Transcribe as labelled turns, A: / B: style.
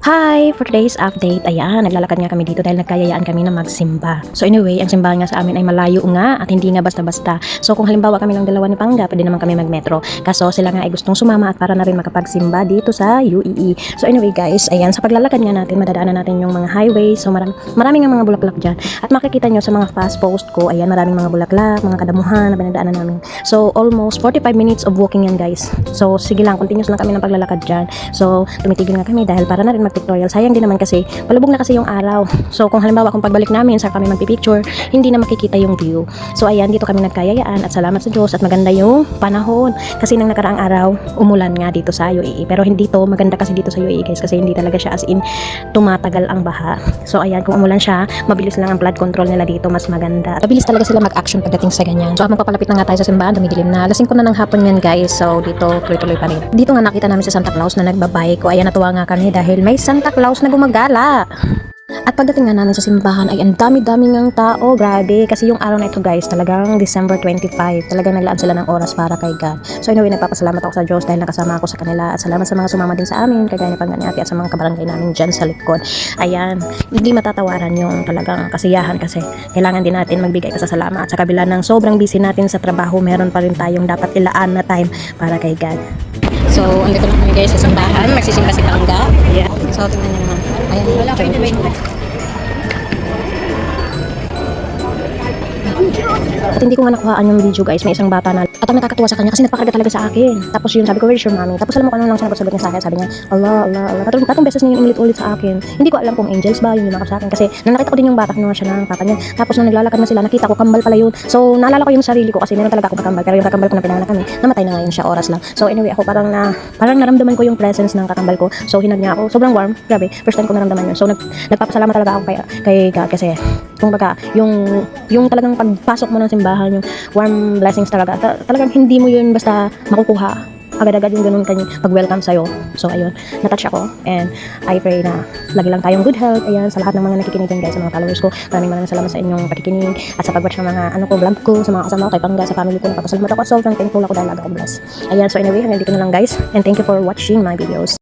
A: Hi! For today's update, ayan, naglalakad nga kami dito dahil nagkayayaan kami na magsimba. So anyway, ang simbahan nga sa amin ay malayo nga at hindi nga basta-basta. So kung halimbawa kami lang dalawa ni Pangga, pwede naman kami magmetro. Kaso sila nga ay gustong sumama at para na rin makapagsimba dito sa UAE. So anyway guys, ayan, sa paglalakad nga natin, madadaanan natin yung mga highway. So maraming nga mga bulaklak dyan. At makikita nyo sa mga fast post ko, ayan, maraming mga bulaklak, mga kadamuhan na pinagdaanan namin. So almost 45 minutes of walking yan guys. So sige lang, continuous lang kami ng paglalakad dyan. So tumitigil nga kami dahil para na rin mag-pictorial. Sayang din naman kasi palubog na kasi yung araw. So kung halimbawa kung pagbalik namin sa kami magpipicture, hindi na makikita yung view. So ayan, dito kami nagkayayaan at salamat sa Diyos at maganda yung panahon. Kasi nang nakaraang araw, umulan nga dito sa UAE. Pero hindi to maganda kasi dito sa UAE guys kasi hindi talaga siya as in tumatagal ang baha. So ayan, kung umulan siya, mabilis lang ang flood control nila dito, mas maganda. Mabilis talaga sila mag-action pagdating sa ganyan. So magpapalapit na nga tayo sa simbahan, dumidilim na. Alas 5 na ng hapon yan guys. So dito tuloy-tuloy pa rin. Dito nga nakita namin si Santa Claus na nagbabike. O ayan, natuwa nga kami dahil may Santa Claus na gumagala. At pagdating nga namin sa simbahan ay ang dami-dami ngang tao, grabe. Kasi yung araw na ito guys, talagang December 25. Talagang naglaan sila ng oras para kay God. So anyway, nagpapasalamat ako sa Diyos dahil nakasama ako sa kanila. At salamat sa mga sumama din sa amin, kagaya ni Pangganiati at sa mga kabarangay namin dyan sa likod. Ayan, hindi matatawaran yung talagang kasiyahan kasi kailangan din natin magbigay pasasalamat. At sa kabila ng sobrang busy natin sa trabaho, meron pa rin tayong dapat ilaan na time para kay God. So, andito na kami guys sa simbahan. Magsisimba si Pangga. Yeah. So, tingnan niyo naman. Ayan. Wala ko At hindi ko nga nakuhaan yung video guys. May isang bata na at ang nakakatuwa sa kanya kasi nagpakarga talaga sa akin. Tapos yun, sabi ko, where's your mommy? Tapos alam mo kung ano lang sagot niya sa akin. Sabi niya, Allah. Tatong beses niya yung ulit-ulit sa akin. Hindi ko alam kung angels ba yung sa akin. Kasi nung nakita ko din yung bata, kinuha siya ng papa niya. Tapos nung naglalakad na sila, nakita ko kambal pala yun. So naalala ko yung sarili ko kasi meron talaga akong kakambal. Pero yung kakambal ko na pinanganak kami, namatay na ngayon siya, oras lang. So anyway, ako parang naramdaman ko yung presence ng kakambal ko. So hinag niya ako. Sobrang warm. Grabe. First time ko naramdaman yun. So nagpapasalamat talaga ako kay God kasi kung baga, yung talagang pagpasok mo ng simbahan, yung warm blessings talaga, talagang hindi mo yun basta makukuha agad-agad yung ganun kanyang pag-welcome sa'yo. So ayun, natouch ako and I pray na lagi lang tayong good health. Ayan, sa lahat ng mga nakikinig din guys, sa mga followers ko, maraming salamat sa inyong pakikinig at sa pag-watch ng mga vlog ko, sa mga kasama ko, kay Pangga, sa family ko, napapasalamat ako at sobrang thankful ako dahil God bless. Ayan, so anyway, hanggang dito na lang guys and thank you for watching my videos.